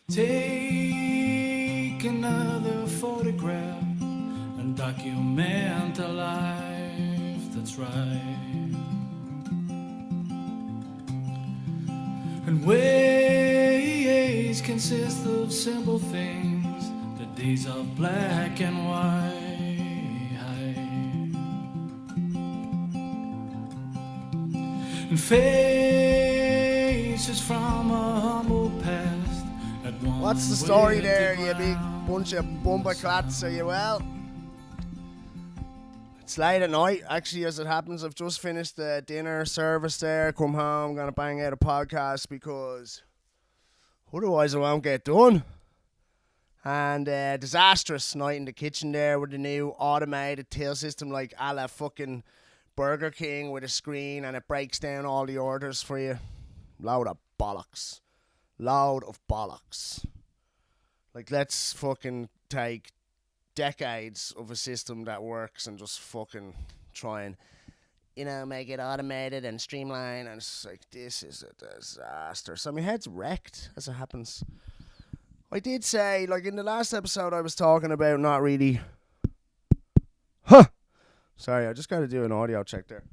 Take another photograph and document a life that's right. And ways consist of simple things, the days of black and white. And faces from a humble past. What's the story there, you big bunch of bumperclats? Are you well? It's late at night, actually, as it happens. I've just finished the dinner service there, come home, gonna bang out a podcast because otherwise I won't get done. And disastrous night in the kitchen there with the new automated till system, like a la fucking Burger King with a screen, and it breaks down all the orders for you. Load of bollocks. Load of bollocks. Like, let's fucking take decades of a system that works and just fucking try and, make it automated and streamlined. And it's like, this is a disaster. So my head's wrecked, as it happens. I did say, like, in the last episode I was talking about not really... Sorry, I just got to do an audio check there.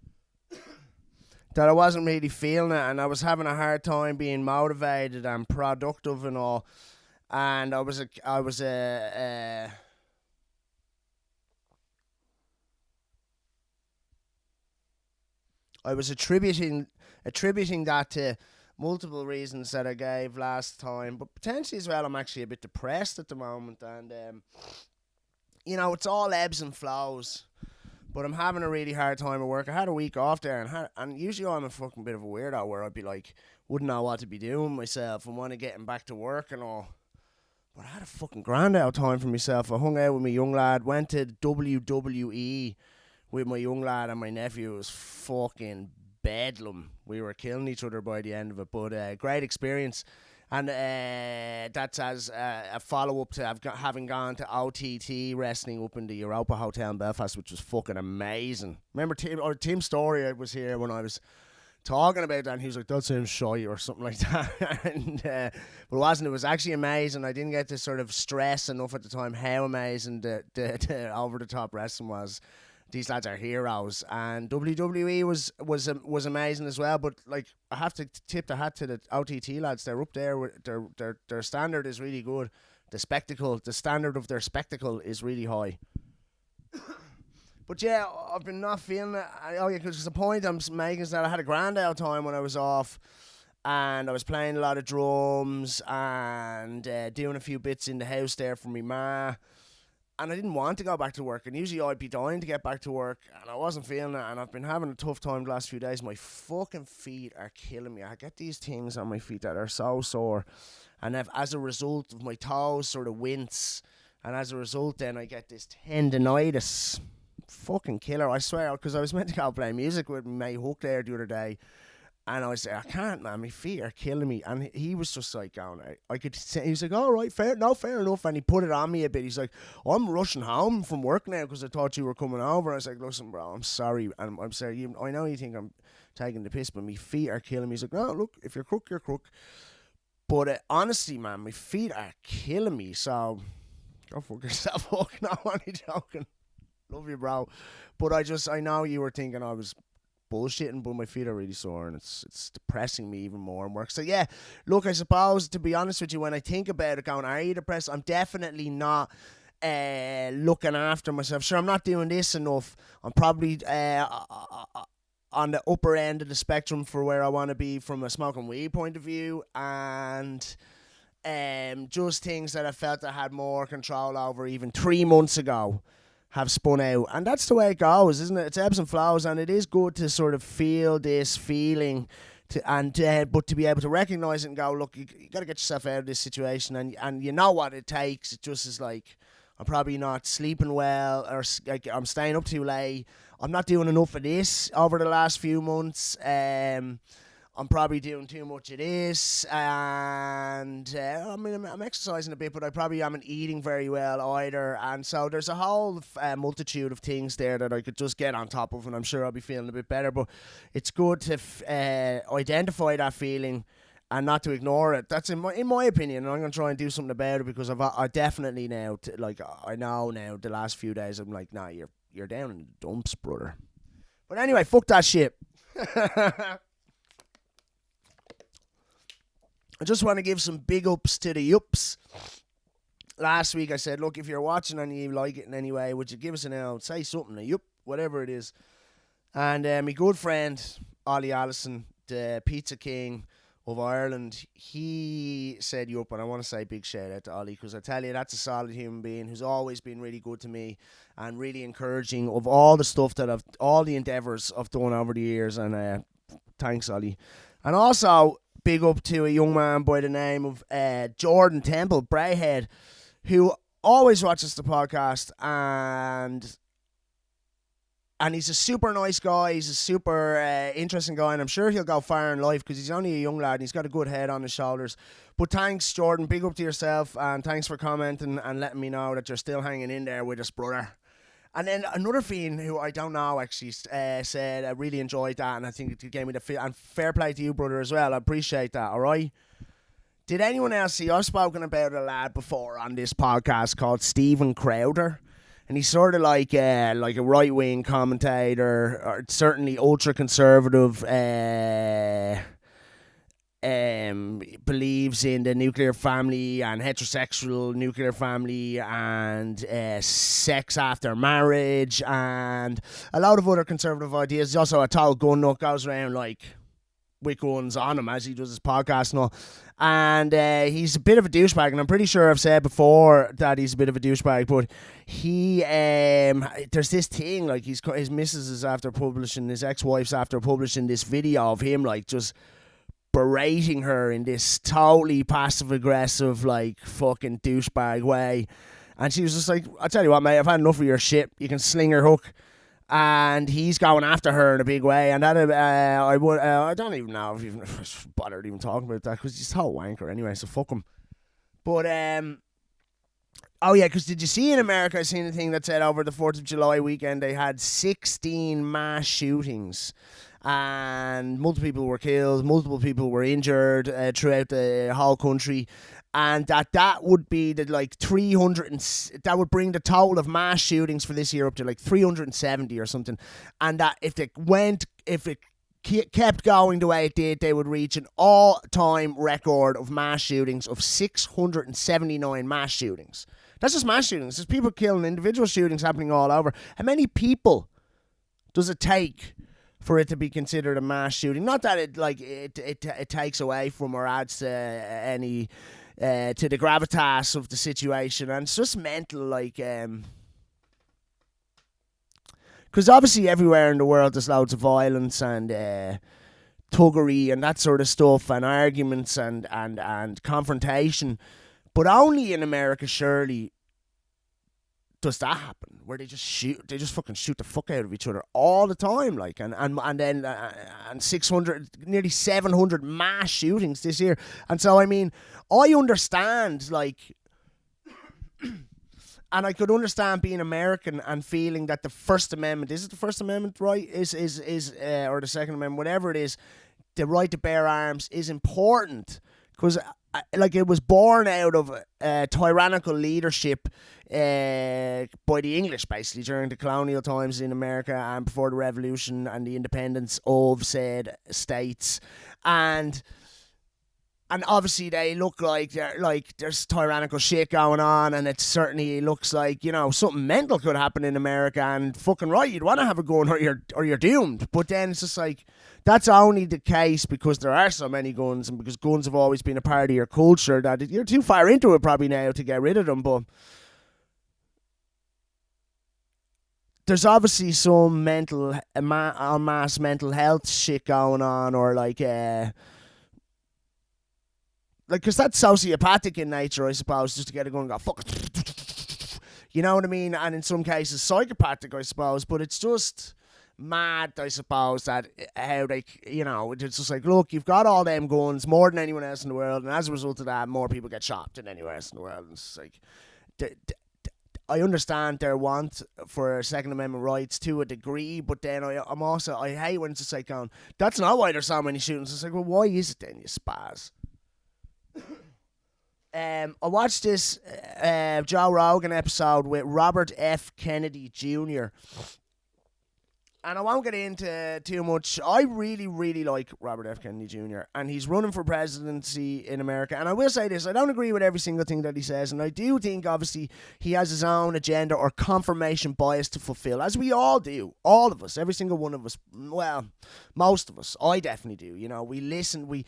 That I wasn't really feeling it, and I was having a hard time being motivated and productive and all. And I was attributing that to multiple reasons that I gave last time, but potentially as well I'm actually a bit depressed at the moment, and it's all ebbs and flows. But I'm having a really hard time at work. I had a week off there, and usually I'm a fucking bit of a weirdo where I'd be like, wouldn't know what to be doing myself and want to get back to work and all. But I had a fucking grand out time for myself. I hung out with my young lad, went to WWE with my young lad and my nephew. It was fucking bedlam. We were killing each other by the end of it, but great experience. And that's as a follow-up to having gone to OTT wrestling up in the Europa Hotel in Belfast, which was fucking amazing. Remember Tim Story was here when I was talking about that, and he was like, that sounds shy or something like that. And, but it wasn't. It was actually amazing. I didn't get to sort of stress enough at the time how amazing the over-the-top wrestling was. These lads are heroes, and WWE was amazing as well. But like, I have to tip the hat to the OTT lads. They're up there. Their standard is really good. The standard of their spectacle is really high. But yeah, I've been not feeling it. Because the point I'm making is that I had a grand out time when I was off, and I was playing a lot of drums and doing a few bits in the house there for me ma. And I didn't want to go back to work. And usually I'd be dying to get back to work. And I wasn't feeling it. And I've been having a tough time the last few days. My fucking feet are killing me. I get these things on my feet that are so sore. And as a result of my toes sort of wince. And as a result then I get this tendinitis. Fucking killer, I swear. Because I was meant to go play music with my mate Hook there the other day. And I was like, I can't, man. My feet are killing me. And he was just like going, I could say, he was like, all right, fair enough. And he put it on me a bit. He's like, I'm rushing home from work now because I thought you were coming over. I was like, listen, bro, I'm sorry. And I'm sorry. I know you think I'm taking the piss, but my feet are killing me. He's like, no, look, if you're crook, you're crook. But honestly, man, my feet are killing me. So go fuck yourself. No, I'm only joking. Love you, bro. But I know you were thinking I was bullshitting, but my feet are really sore, and it's depressing me even more and work. So yeah, look, I suppose, to be honest with you, when I think about it, going, are you depressed? I'm definitely not looking after myself. Sure, I'm not doing this enough. I'm probably on the upper end of the spectrum for where I want to be from a smoking weed point of view, and just things that I felt I had more control over even 3 months ago have spun out. And that's the way it goes, isn't it? It's ebbs and flows, and it is good to sort of feel this feeling but to be able to recognise it and go, look, you got to get yourself out of this situation, and you know what it takes. It just is like, I'm probably not sleeping well, or like, I'm staying up too late. I'm not doing enough of this over the last few months. I'm probably doing too much of this, and I'm exercising a bit, but I probably haven't eating very well either, and so there's a whole multitude of things there that I could just get on top of, and I'm sure I'll be feeling a bit better. But it's good to identify that feeling and not to ignore it. That's in my opinion, and I'm gonna try and do something about it, because I definitely now, I know now the last few days I'm like, nah, you're down in the dumps, brother. But anyway, fuck that shit. I just want to give some big ups to the yups. Last week I said, look, if you're watching and you like it in any way, would you give us an L? Say something, a yup, whatever it is. And my good friend, Ollie Allison, the Pizza King of Ireland, he said yup, and I want to say big shout out to Ollie, because I tell you, that's a solid human being who's always been really good to me and really encouraging of all the stuff that all the endeavours I've done over the years, and thanks, Ollie. And also, big up to a young man by the name of Jordan Temple, Brayhead, who always watches the podcast, and he's a super nice guy. He's a super interesting guy, and I'm sure he'll go far in life, because he's only a young lad and he's got a good head on his shoulders. But thanks, Jordan. Big up to yourself, and thanks for commenting and letting me know that you're still hanging in there with us, brother. And then another fiend who I don't know actually said, I really enjoyed that, and I think it gave me the feel. And fair play to you, brother, as well. I appreciate that, all right? Did anyone else see, I've spoken about a lad before on this podcast called Stephen Crowder, and he's sort of like a right-wing commentator, or certainly ultra-conservative, believes in the nuclear family and heterosexual nuclear family and sex after marriage and a lot of other conservative ideas. He's also a total gun nut, goes around like with guns on him as he does his podcast and all. And he's a bit of a douchebag, and I'm pretty sure I've said before that he's a bit of a douchebag, but he there's this thing, like his missus is after publishing, his ex-wife's after publishing this video of him like just berating her in this totally passive-aggressive, like, fucking douchebag way. And she was just like, I'll tell you what, mate, I've had enough of your shit. You can sling your hook. And he's going after her in a big way. And that, I don't even know if he even bothered even talking about that, because he's a whole wanker anyway, so fuck him. But, oh yeah, because did you see in America, I seen a thing that said over the 4th of July weekend, they had 16 mass shootings. And multiple people were killed, multiple people were injured throughout the whole country, and that would be the like 300, that would bring the total of mass shootings for this year up to like 370 or something, and that if it kept going the way it did, they would reach an all-time record of mass shootings of 679 mass shootings. That's just mass shootings. There's people killing, individual shootings happening all over. How many people does it take for it to be considered a mass shooting? Not that it takes away from or adds to any to the gravitas of the situation, and it's just mental, like, because obviously everywhere in the world there's loads of violence and thuggery and that sort of stuff, and arguments and confrontation, but only in America surely does that happen, where they just fucking shoot the fuck out of each other all the time, like, and then 600, nearly 700 mass shootings this year. And so, I mean, I understand, like, and I could understand being American and feeling that the First Amendment, is it the First Amendment, right, is or the Second Amendment, whatever it is, the right to bear arms is important, because like, it was born out of tyrannical leadership by the English, basically, during the colonial times in America and before the Revolution and the independence of said states. And obviously they look like there's tyrannical shit going on, and it certainly looks like, you know, something mental could happen in America, and fucking right, you'd want to have a gun or you're doomed. But then it's just like, that's only the case because there are so many guns, and because guns have always been a part of your culture, that you're too far into it probably now to get rid of them. But there's obviously some en masse mental health shit going on, or like, because that's sociopathic in nature, I suppose, just to get a gun and go, fuck it. You know what I mean? And in some cases, psychopathic, I suppose. But it's just mad, I suppose, that how they, you know, it's just like, look, you've got all them guns, more than anyone else in the world, and as a result of that, more people get shot than anywhere else in the world. And it's like, I understand their want for Second Amendment rights to a degree, but then I hate when it's just like, that's not why there's so many shootings. It's like, well, why is it then, you spaz? I watched this Joe Rogan episode with Robert F. Kennedy Jr. And I won't get into too much. I really, really like Robert F. Kennedy Jr. And he's running for presidency in America. And I will say this, I don't agree with every single thing that he says. And I do think, obviously, he has his own agenda or confirmation bias to fulfill, as we all do. All of us, every single one of us. Well, most of us. I definitely do. You know, we listen, we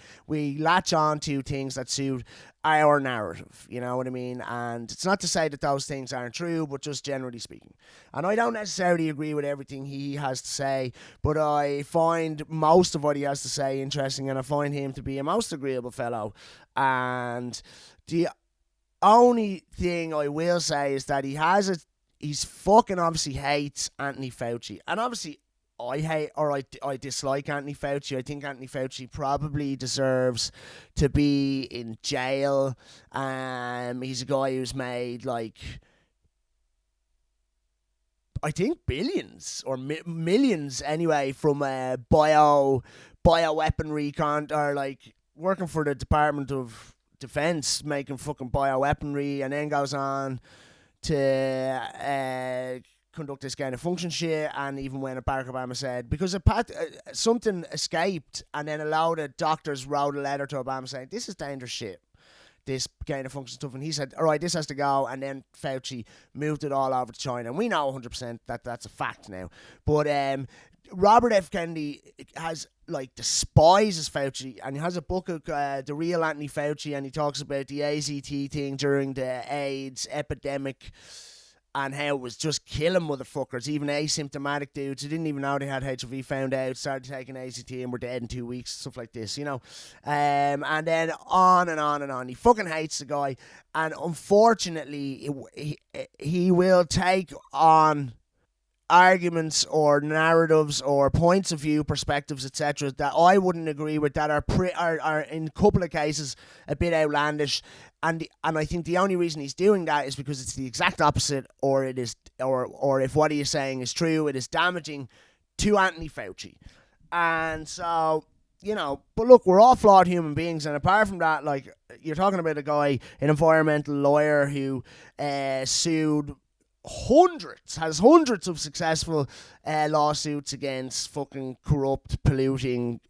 latch on to things that suit our narrative, you know what I mean? And it's not to say that those things aren't true, but just generally speaking. And I don't necessarily agree with everything he has to say, but I find most of what he has to say interesting, and I find him to be a most agreeable fellow. And the only thing I will say is that he's fucking obviously hates Anthony Fauci. And obviously, I hate or I dislike Anthony Fauci. I think Anthony Fauci probably deserves to be in jail. He's a guy who's made, like, I think billions or millions anyway from bioweaponry or like working for the Department of Defense, making fucking bioweaponry, and then goes on to conduct this kind of function shit. And even when Barack Obama said, because something escaped, and then a load of doctors wrote a letter to Obama saying this is dangerous shit, this kind of function stuff, and he said, alright, this has to go. And then Fauci moved it all over to China, and we know 100% that that's a fact now. But Robert F. Kennedy has, like, despises Fauci, and he has a book of The Real Anthony Fauci, and he talks about the AZT thing during the AIDS epidemic and how it was just killing motherfuckers, even asymptomatic dudes who didn't even know they had HIV, found out, started taking AZT and were dead in 2 weeks, stuff like this, you know. And then on and on and on. He fucking hates the guy, and unfortunately, he will take on arguments or narratives or points of view, perspectives, etc., that I wouldn't agree with, that are in a couple of cases a bit outlandish, and I think the only reason he's doing that is because it's the exact opposite, or it is, or if what he is saying is true, it is damaging to Anthony Fauci. And so, you know, but look, we're all flawed human beings, and apart from that, like, you're talking about a guy, an environmental lawyer who sued has hundreds of successful lawsuits against fucking corrupt, polluting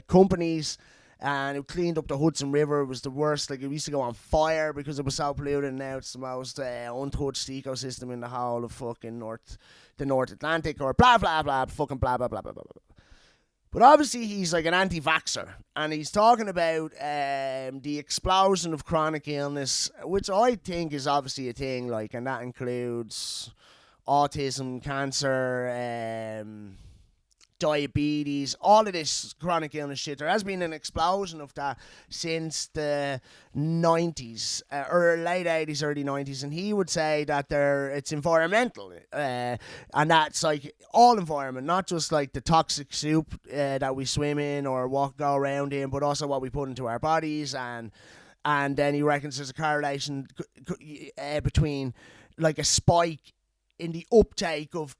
companies, and it cleaned up the Hudson River. It was the worst. Like, it used to go on fire because it was so polluted, and now it's the most untouched ecosystem in the whole of fucking the North Atlantic, or blah blah blah, fucking blah blah blah blah blah blah. But obviously he's like an anti-vaxxer, and he's talking about the explosion of chronic illness, which I think is obviously a thing, like, and that includes autism, cancer, diabetes, all of this chronic illness shit. There has been an explosion of that since the 90s, or late 80s, early 90s, and he would say that it's environmental, and that's like all environment, not just like the toxic soup that we swim in or go around in, but also what we put into our bodies. And then he reckons there's a correlation between, like, a spike in the uptake of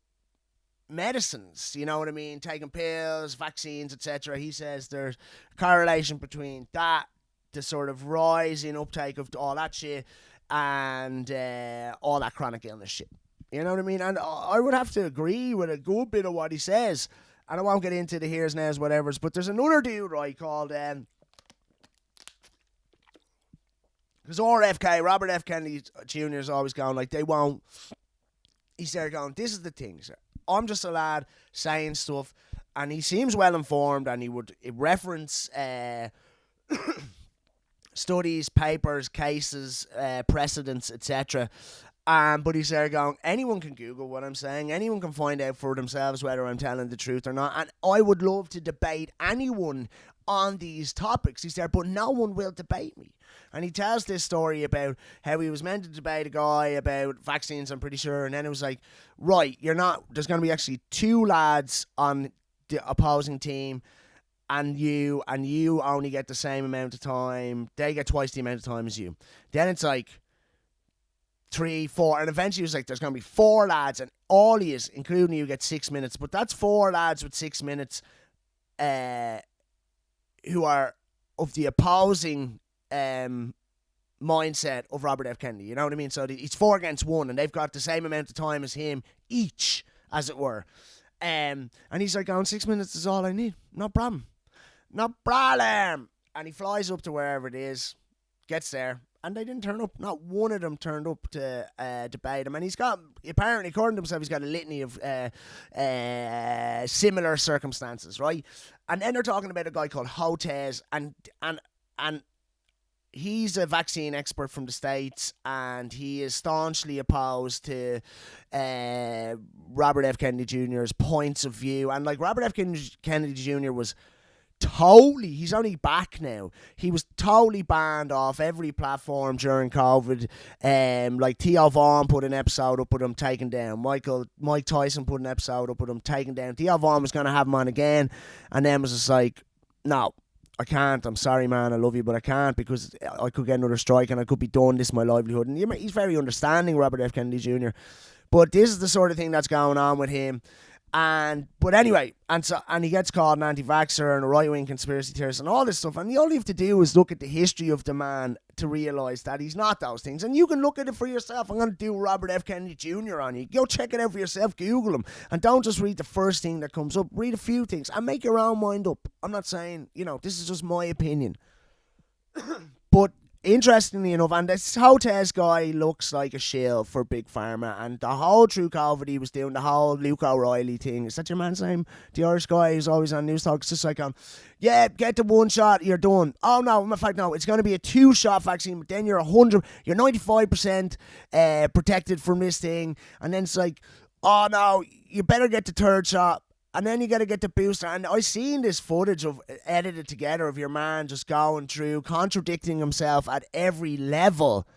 medicines, you know what I mean, taking pills, vaccines, etc. He says there's a correlation between that, the sort of rise in uptake of all that shit, and all that chronic illness shit, you know what I mean. And I would have to agree with a good bit of what he says, and I won't get into the here's, nows, whatevers, but there's another dude, right, called because Robert F. Kennedy Jr. is always going, like, they won't, he's there going, this is the thing, sir, I'm just a lad saying stuff, and he seems well informed, and he would reference studies, papers, cases, precedents, etc. But he's there going, anyone can Google what I'm saying, anyone can find out for themselves whether I'm telling the truth or not, and I would love to debate anyone on these topics. He's there, but no one will debate me. And he tells this story about how he was meant to debate a guy about vaccines, I'm pretty sure, and then it was like, right, you're not, there's going to be actually two lads on the opposing team, and you only get the same amount of time, they get twice the amount of time as you. Then it's like 3, 4, and eventually it was like, there's going to be 4 lads, and all he is, including you, get 6 minutes, but that's 4 lads with 6 minutes who are of the opposing mindset of Robert F. Kennedy. You know what I mean? So it's 4 against 1, and they've got the same amount of time as him each, as it were. And he's like, going, 6 minutes is all I need. No problem. No problem. And he flies up to wherever it is, gets there, and they didn't turn up. Not one of them turned up to debate him. And he's got, apparently, according to himself, he's got a litany of similar circumstances, right? And then they're talking about a guy called Hotez, and he's a vaccine expert from the States, and he is staunchly opposed to Robert F. Kennedy Jr.'s points of view. And like, Robert F. Kennedy Jr. was totally, he's only back now. He was totally banned off every platform during COVID. Like Theo Vaughn put an episode up with him taken down. Mike Tyson put an episode up with him taken down. Theo Vaughn was going to have him on again, and then was just like, no, I can't. I'm sorry, man. I love you, but I can't, because I could get another strike and I could be done. This is my livelihood. And he's very understanding, Robert F. Kennedy Jr. But this is the sort of thing that's going on with him. But anyway, and he gets called an anti-vaxxer and a right-wing conspiracy theorist and all this stuff. And all you have to do is look at the history of the man to realise that he's not those things. And you can look at it for yourself. I'm going to do Robert F. Kennedy Jr. on you. Go check it out for yourself. Google him. And don't just read the first thing that comes up. Read a few things and make your own mind up. I'm not saying, this is just my opinion. But interestingly enough, and this Hotez guy looks like a shill for Big Pharma, and the whole through COVID he was doing the whole Luke O'Reilly thing. Is that your man's name? The Irish guy who's always on News Talk. It's just like, yeah, get the 1 shot, you're done. Oh no, in fact no, it's going to be a 2-shot vaccine, but then you're 95% protected from this thing, and then it's like, oh no, you better get the 3rd shot. And then you got to get the booster. And I seen this footage of edited together of your man just going through, contradicting himself at every level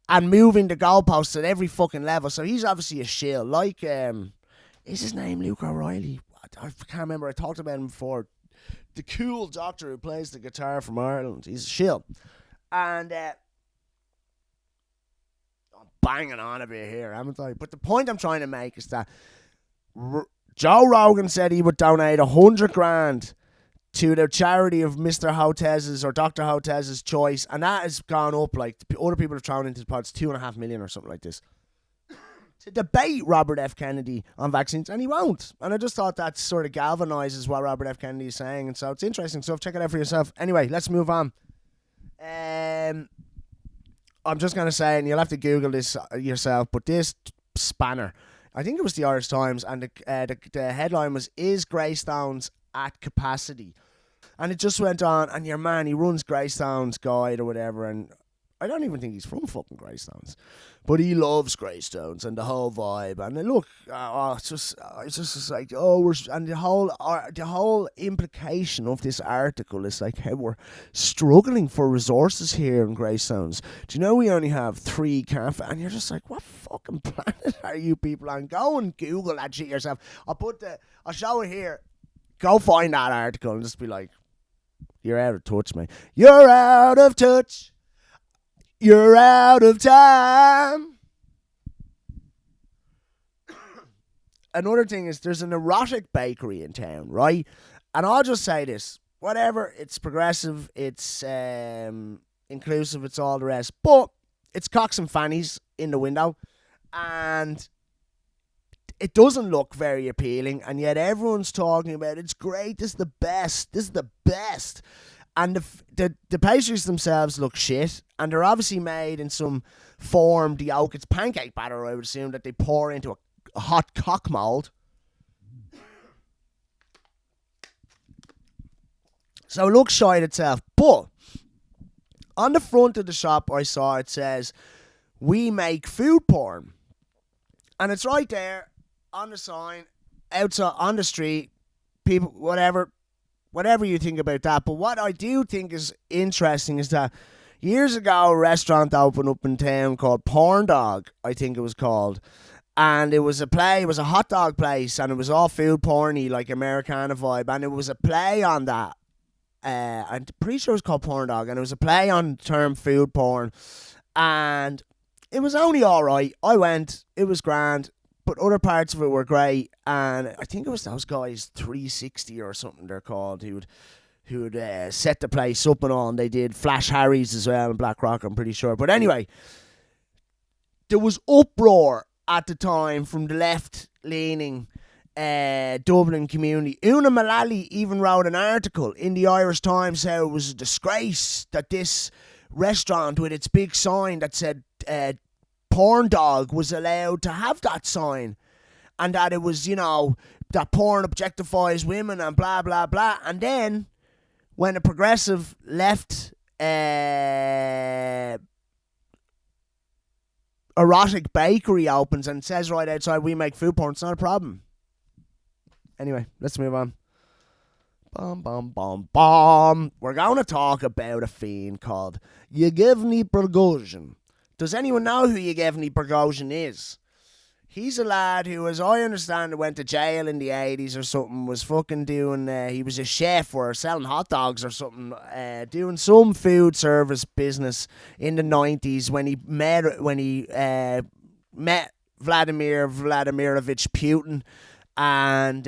and moving the goalposts at every fucking level. So he's obviously a shill. Like, is his name Luke O'Reilly? I can't remember. I talked about him before. The cool doctor who plays the guitar from Ireland. He's a shill. And I'm banging on a bit here, haven't I? But the point I'm trying to make is that Joe Rogan said he would donate 100 grand to the charity of Mr. Hotez's or Dr. Hotez's choice, and that has gone up. Like, other people have thrown into the pots 2.5 million or something like this to debate Robert F. Kennedy on vaccines, and he won't. And I just thought that sort of galvanizes what Robert F. Kennedy is saying, and so it's interesting stuff. Check it out for yourself. Anyway, let's move on. I'm just going to say, and you'll have to Google this yourself, but this spanner, I think it was the Irish Times, and the headline was, "Is Greystones at capacity?" And it just went on, and your man, he runs Greystones Guide or whatever, and I don't even think he's from fucking Greystones, but he loves Greystones and the whole vibe. And look, it's just like, and the whole implication of this article is like how we're struggling for resources here in Greystones. Do you know we only have 3 cafes? And you're just like, what fucking planet are you people on? Go and Google that shit yourself. I'll show it here. Go find that article and just be like, you're out of touch, mate. You're out of touch. You're out of time. Another thing is, there's an erotic bakery in town, right? And I'll just say this. Whatever, it's progressive, it's inclusive, it's all the rest. But it's cocks and fannies in the window. And it doesn't look very appealing. And yet everyone's talking about it's great, this is the best, this is the best. And the pastries themselves look shit, and they're obviously made in some form, the yolk, it's pancake batter, I would assume, that they pour into a hot cock mould. So it looks shite itself, but on the front of the shop I saw it says, "We make food porn." And it's right there on the sign, outside, on the street, people, whatever you think about that. But what I do think is interesting is that years ago, a restaurant opened up in town called Porn Dog, I think it was called. And it was a hot dog place, and it was all food porny, like Americana vibe. And it was a play on that. I'm pretty sure it was called Porn Dog, and it was a play on the term food porn. And it was only alright. I went, it was grand. But other parts of it were great, and I think it was those guys 360 or something they're called, who who'd set the place up and all, and they did Flash Harry's as well in Black Rock, I'm pretty sure. But anyway, there was uproar at the time from the left-leaning Dublin community. Una Mullally even wrote an article in the Irish Times how it was a disgrace that this restaurant with its big sign that said porn dog was allowed to have that sign, and that it was, that porn objectifies women and blah blah blah. And then when a progressive left erotic bakery opens and says right outside, we make food porn, it's not a problem. Anyway, let's move on. We're going to talk about a fiend called Yevgeny Prigozhin. Does anyone know who Yevgeny Prigozhin is? He's a lad who, as I understand it, went to jail in the 80s or something, was fucking doing, he was a chef or selling hot dogs or something, doing some food service business in the 90s when he met Vladimir Vladimirovich Putin, and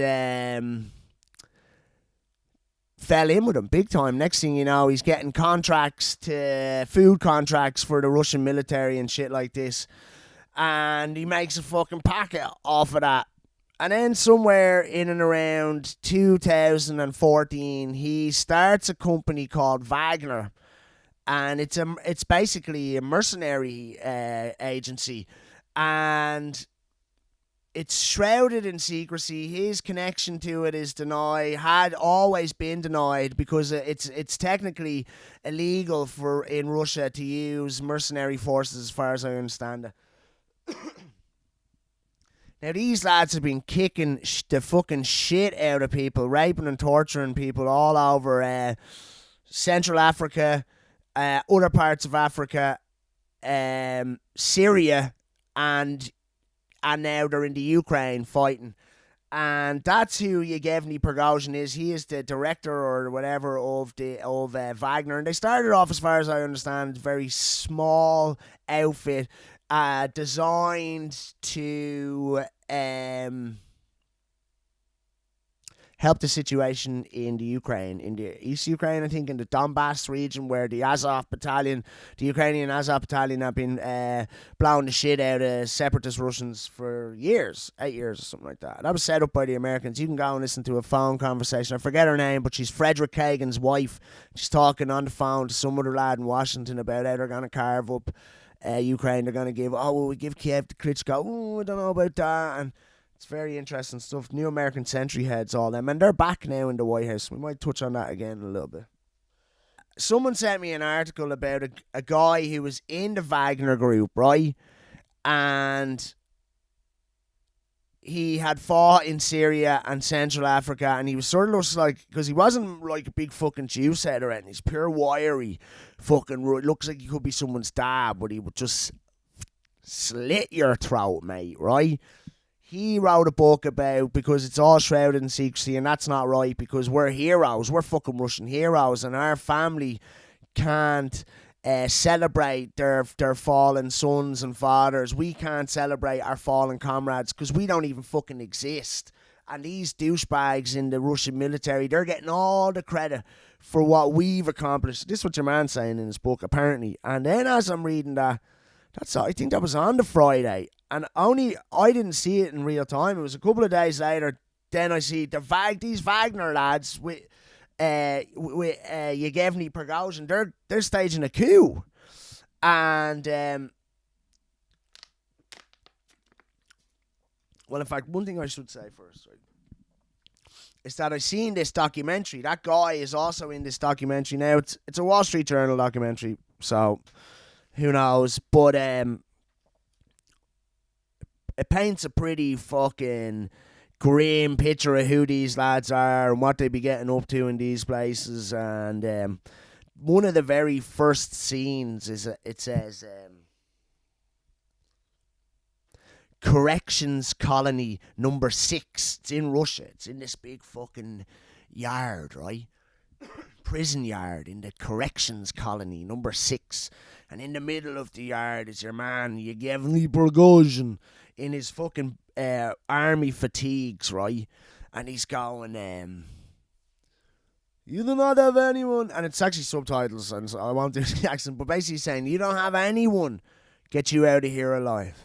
fell in with him big time. Next thing you know, he's getting food contracts for the Russian military and shit like this. And he makes a fucking packet off of that. And then somewhere in and around 2014, he starts a company called Wagner. And it's basically a mercenary agency. And it's shrouded in secrecy. His connection to it is had always been denied, because it's technically illegal in Russia to use mercenary forces, as far as I understand it. Now, these lads have been kicking the fucking shit out of people, raping and torturing people all over Central Africa, other parts of Africa, Syria, and now they're in the Ukraine fighting. And that's who Yevgeny Prigozhin is. He is the director or whatever of Wagner. And they started off, as far as I understand, very small outfit designed to help the situation in the Ukraine, in the East Ukraine, I think, in the Donbass region, where the Ukrainian Azov battalion have been blowing the shit out of separatist Russians for years, 8 years or something like that. That was set up by the Americans. You can go and listen to a phone conversation. I forget her name, but she's Frederick Kagan's wife. She's talking on the phone to some other lad in Washington about how they're going to carve up Ukraine. They're going to we give Kiev to Klitschko. I don't know about that. And it's very interesting stuff. New American Century heads, all them. And they're back now in the White House. We might touch on that again in a little bit. Someone sent me an article about a guy who was in the Wagner group, right? And he had fought in Syria and Central Africa, and he was sort of just like, because he wasn't like a big fucking juice head or anything. He's pure wiry fucking, looks like he could be someone's dad, but he would just slit your throat, mate, right? He wrote a book about, because it's all shrouded in secrecy, and that's not right, because we're heroes. We're fucking Russian heroes, and our family can't celebrate their fallen sons and fathers. We can't celebrate our fallen comrades because we don't even fucking exist. And these douchebags in the Russian military, they're getting all the credit for what we've accomplished. This is what your man's saying in his book, apparently. And then as I'm reading that, I think that was on the Friday, and I didn't see it in real time. It was a couple of days later. Then I see these Wagner lads with Yevgeny Prigozhin. They're staging a coup, and well, in fact, one thing I should say first, right, is that I've seen this documentary. That guy is also in this documentary. Now it's a Wall Street Journal documentary, so who knows? But it paints a pretty fucking grim picture of who these lads are and what they be getting up to in these places. And one of the very first scenes it says Corrections Colony number 6. It's in Russia. It's in this big fucking yard, right? Prison yard in the Corrections Colony number 6. And in the middle of the yard is your man Yevgeny Prigozhin in his fucking army fatigues, right? And he's going, You do not have anyone, and it's actually subtitles, and so I won't do the accent, but basically saying, you don't have anyone get you out of here alive.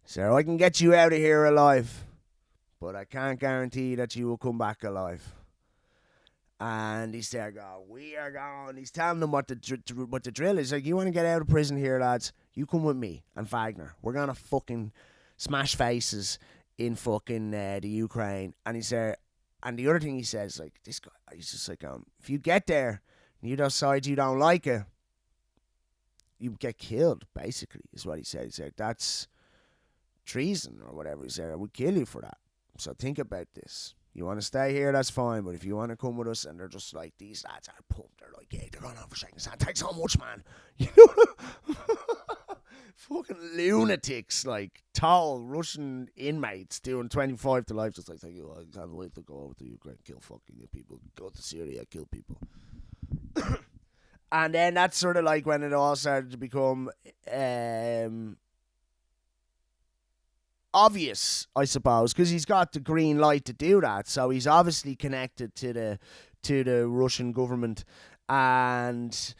So I can get you out of here alive, but I can't guarantee that you will come back alive. And he's there going, we are going. He's telling them what the drill is. Like, you want to get out of prison here, lads? You come with me and Wagner. We're going to fucking smash faces in fucking the Ukraine. And he's there. And the other thing he says, like, this guy, he's just like, if you get there and you decide you don't like it, you get killed, basically, is what he said. He said, that's treason or whatever. He said, I would kill you for that. So think about this. You want to stay here, that's fine. But if you want to come with us, and they're just like, these lads are pumped. They're like, yeah, they're going on for shaking his hand. Thanks so much, man. You know? Fucking lunatics, like tall Russian inmates doing 25 to life. Just like, thank you, I can't wait to go over to Ukraine, kill fucking people, go to Syria, kill people. And then that's sort of like when it all started to become obvious, I suppose, because he's got the green light to do that. So he's obviously connected to the Russian government. And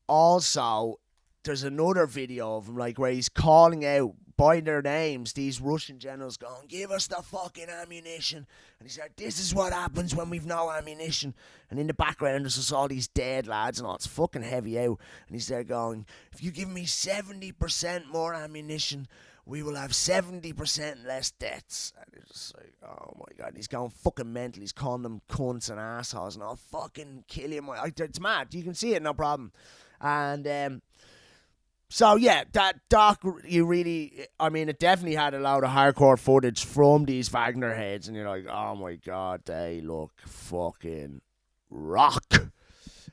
also, there's another video of him, like, where he's calling out by their names these Russian generals, going, give us the fucking ammunition. And he said, this is what happens when we've no ammunition. And in the background there's just all these dead lads and all. It's fucking heavy out. And he's there going, if you give me 70% more ammunition, we will have 70% less deaths. And it's just like, oh my God, he's going fucking mental. He's calling them cunts and assholes, and I'll fucking kill him. It's mad. You can see it, no problem. And so yeah, that doc, you really, I mean, it definitely had a lot of hardcore footage from these Wagner heads, and you're like, oh my God, they look fucking rock.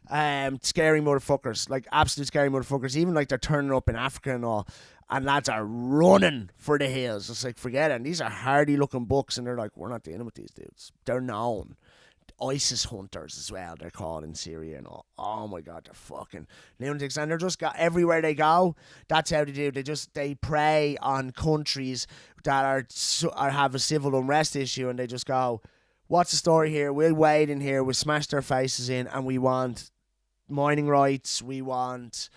Scary motherfuckers, like absolute scary motherfuckers. Even like they're turning up in Africa and all, and lads are running for the hills. It's like, forget it. And these are hardy looking bucks, and they're like, we're not dealing with these dudes. They're known ISIS hunters as well, they're called in Syria and all. Oh my God, they're fucking lunatics, and they're just got everywhere they go. That's how they do. They prey on countries that are have a civil unrest issue, and they just go, what's the story here? We'll wade in here, we'll smash their faces in, and we want mining rights, we want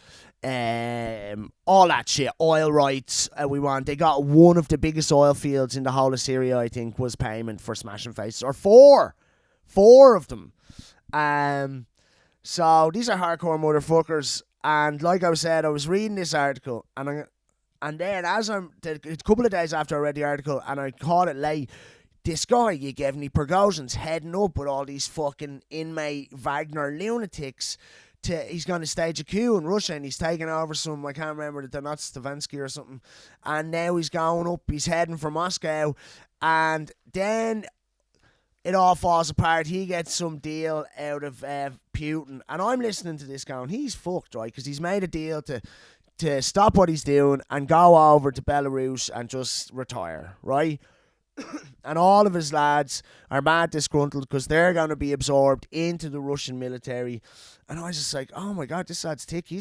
all that shit, oil rights, they got one of the biggest oil fields in the whole of Syria, I think, was payment for smashing faces, or four of them. So these are hardcore motherfuckers, and like I said, I was reading this article, and then as a couple of days after I read the article, and I caught it late, this guy, Yevgeny Prigozhin's heading up with all these fucking inmate Wagner lunatics. He's going to stage a coup in Russia, and he's taking over some, I can't remember, the Donetsk or something, and now he's going up, he's heading for Moscow, and then it all falls apart. He gets some deal out of Putin, and I'm listening to this going, he's fucked, right, because he's made a deal to stop what he's doing and go over to Belarus and just retire, right? And all of his lads are mad disgruntled because they're going to be absorbed into the Russian military. And I was just like, oh my God, this lad's thick. They're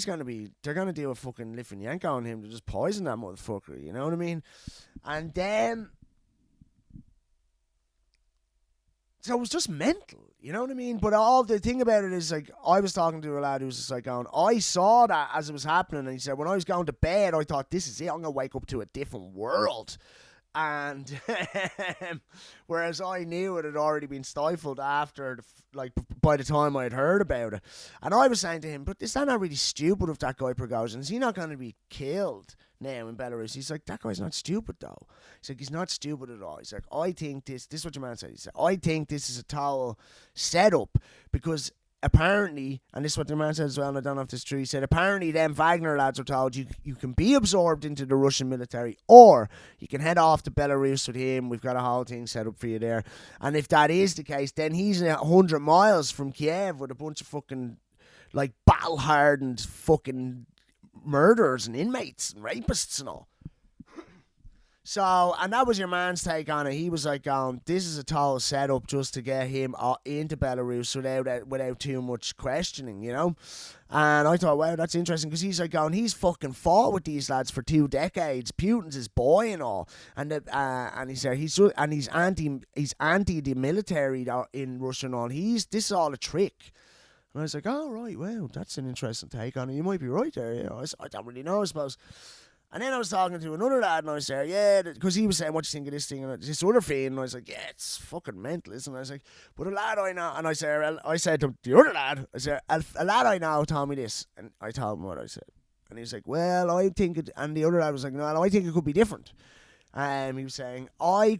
going to do a fucking Litvinenko on him to just poison that motherfucker, you know what I mean? And then, so it was just mental, you know what I mean? But all the thing about it is, like, I was talking to a lad who was just like going, I saw that as it was happening, and he said, when I was going to bed, I thought, this is it, I'm going to wake up to a different world. And whereas I knew it had already been stifled after, by the time I had heard about it. And I was saying to him, but is that not really stupid of that guy Prigozhin? Is he not going to be killed now in Belarus? He's like, that guy's not stupid though. He's like, he's not stupid at all. He's like, I think this is what your man said. He said, I think this is a total setup, because apparently, and this is what the man said as well, and I don't know if this is true, he said, apparently them Wagner lads are told you can be absorbed into the Russian military, or you can head off to Belarus with him. We've got a whole thing set up for you there. And if that is the case, then he's 100 miles from Kiev with a bunch of fucking, like, battle-hardened fucking murderers and inmates and rapists and all. So, and that was your man's take on it. He was like, this is a total setup just to get him into Belarus without too much questioning, you know? And I thought, wow, that's interesting, because he's like, he's fucking fought with these lads for 2 decades. Putin's his boy and all. And he said, he's anti the military in Russia and all. This is all a trick. And I was like, oh, right, well, that's an interesting take on it. You might be right there, you know. I don't really know, I suppose. And then I was talking to another lad, and I was there, yeah, because he was saying, what do you think of this thing, and this other thing, and I was like, yeah, it's fucking mental, isn't it? I was like, but a lad I know, and I said to the other lad, I said, a lad I know told me this, and I told him what I said. And he was like, well, I think it, and the other lad was like, no, I think it could be different. He was saying, I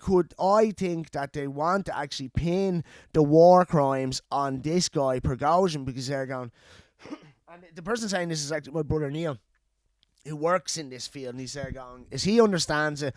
think that they want to actually pin the war crimes on this guy, Prigozhin, because they're going, and the person saying this is actually my brother Neil, who works in this field, and he's there going, he understands it.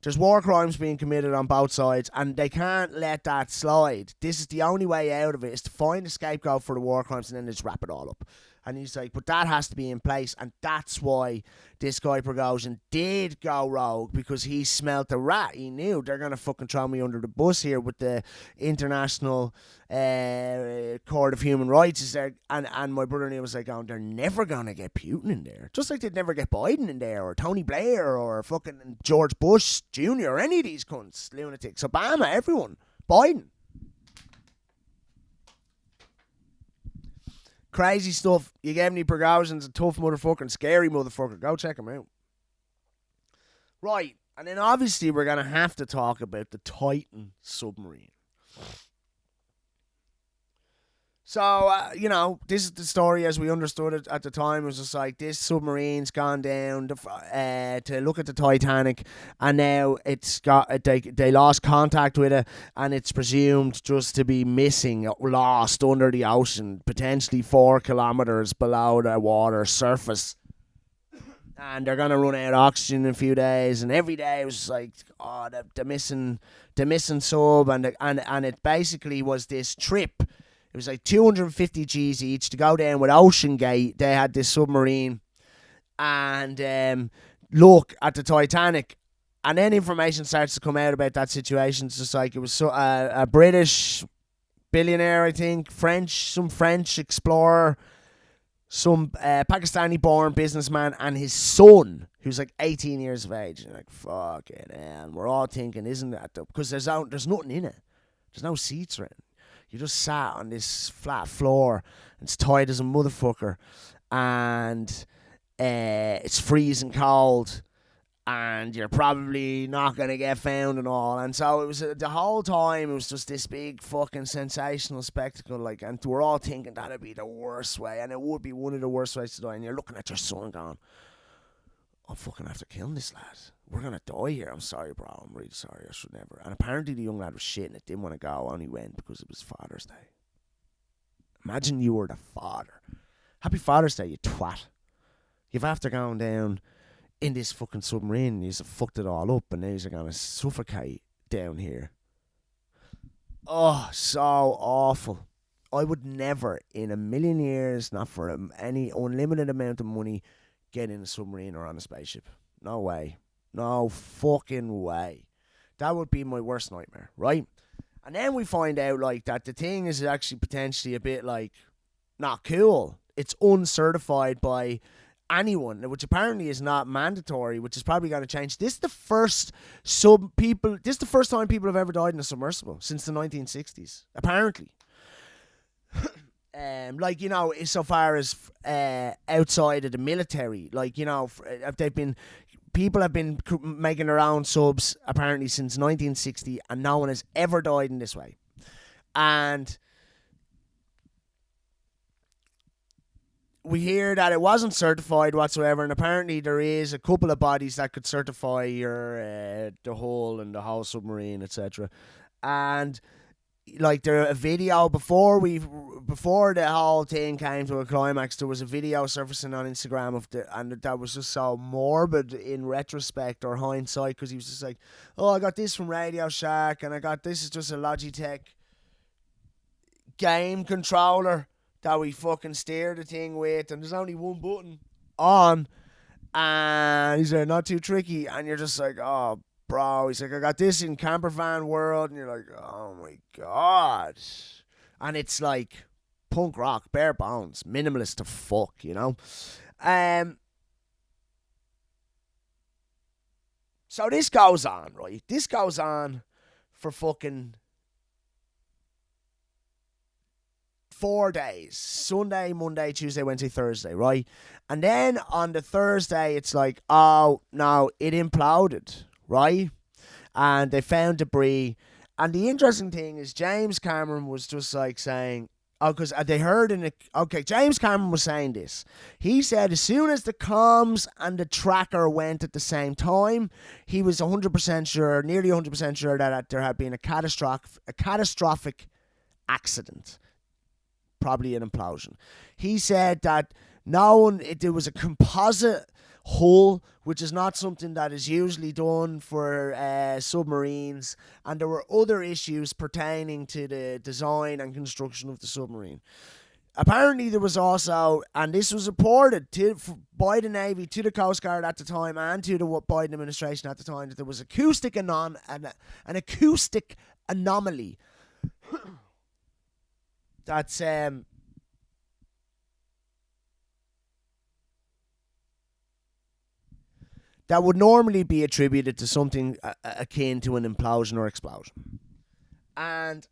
There's war crimes being committed on both sides, and they can't let that slide. This is the only way out of it, is to find a scapegoat for the war crimes and then just wrap it all up. And he's like, but that has to be in place, and that's why this guy Prigozhin did go rogue, because he smelt a rat. He knew they're going to fucking throw me under the bus here with the International Court of Human Rights. Is there, and my brother Neil was like, they're never going to get Putin in there. Just like they'd never get Biden in there, or Tony Blair, or fucking George Bush Jr., or any of these cunts, lunatics, Obama, everyone. Biden. Crazy stuff. You gave me Prigozhin's a tough motherfucker, scary motherfucker. Go check him out. Right, and then obviously we're going to have to talk about the Titan submarine. So, this is the story as we understood it at the time. It was just like, this submarine's gone down to look at the Titanic, and now they lost contact with it, and it's presumed just to be lost under the ocean, potentially 4 kilometers below the water surface. And they're gonna run out of oxygen in a few days, and every day it was like, the missing sub, and it basically was this trip. It was like 250 G's each to go down with Ocean Gate. They had this submarine and look at the Titanic. And then information starts to come out about that situation. It's just like, it was a British billionaire, I think, some French explorer, some Pakistani-born businessman, and his son, who's like 18 years of age. And like, fuck it, man. We're all thinking, isn't that? Because there's nothing in it. There's no seats or anything. You just sat on this flat floor, and it's tight as a motherfucker, and it's freezing cold, and you're probably not going to get found and all. And so it was, the whole time, it was just this big fucking sensational spectacle, like, and we're all thinking that'd be the worst way, and it would be one of the worst ways to die. And you're looking at your son going, I'm fucking after killing this lad. We're going to die here. I'm sorry, bro. I'm really sorry. I should never. And apparently the young lad was shit and it didn't want to go. Only went because it was Father's Day. Imagine you were the father. Happy Father's Day, you twat. You've after going down in this fucking submarine, you've fucked it all up, and now you're going to suffocate down here. Oh, so awful. I would never, in a million years, not for any unlimited amount of money, get in a submarine or on a spaceship. No way. No fucking way. That would be my worst nightmare, right? And then we find out, like, that the thing is actually potentially a bit, like, not cool. It's uncertified by anyone, which apparently is not mandatory, which is probably going to change. This is the first time people have ever died in a submersible since the 1960s, apparently. Like, you know, so far as outside of the military, like, you know, people have been making their own subs apparently since 1960, and no one has ever died in this way. And we hear that it wasn't certified whatsoever, and apparently there is a couple of bodies that could certify your the hull and the whole submarine, etc. And like, there a video before the whole thing came to a climax, there was a video surfacing on Instagram and that was just so morbid in retrospect or hindsight, because he was just like, oh, I got this from Radio Shack, and I got this is just a Logitech game controller that we fucking steer the thing with, and there's only one button on, and he's like, not too tricky, and you're just like, oh, bro, he's like, I got this in camper van world, and you're like, oh my god. And it's like punk rock, bare bones, minimalist to fuck, you know? So this goes on, right? This goes on for fucking 4 days. Sunday, Monday, Tuesday, Wednesday, Thursday, right? And then on the Thursday, it's like, oh, no, it imploded, right? And they found debris. And the interesting thing is James Cameron was just like saying, oh, because they heard in it. Okay, James Cameron was saying this. He said as soon as the comms and the tracker went at the same time, he was 100% sure, nearly 100% sure that there had been a catastrophic accident, probably an implosion. He said that there was a composite hull, which is not something that is usually done for submarines, and there were other issues pertaining to the design and construction of the submarine. Apparently there was also, and this was reported by the Navy to the Coast Guard at the time and to the Biden administration at the time, that there was an acoustic anomaly that's that would normally be attributed to something akin to an implosion or explosion. And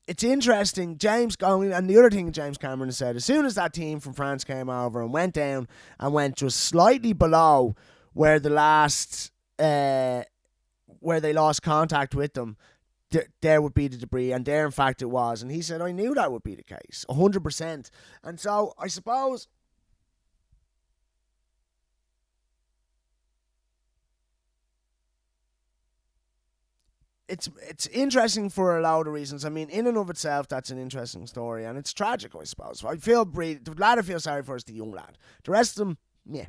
it's interesting, and the other thing James Cameron said, as soon as that team from France came over and went down and went just slightly below where the last, where they lost contact with them, there would be the debris, and there in fact it was. And he said, I knew that would be the case, 100%. And so I suppose it's interesting for a lot of reasons. I mean, in and of itself, that's an interesting story, and it's tragic, I suppose. The lad I feel sorry for is the young lad. The rest of them, yeah,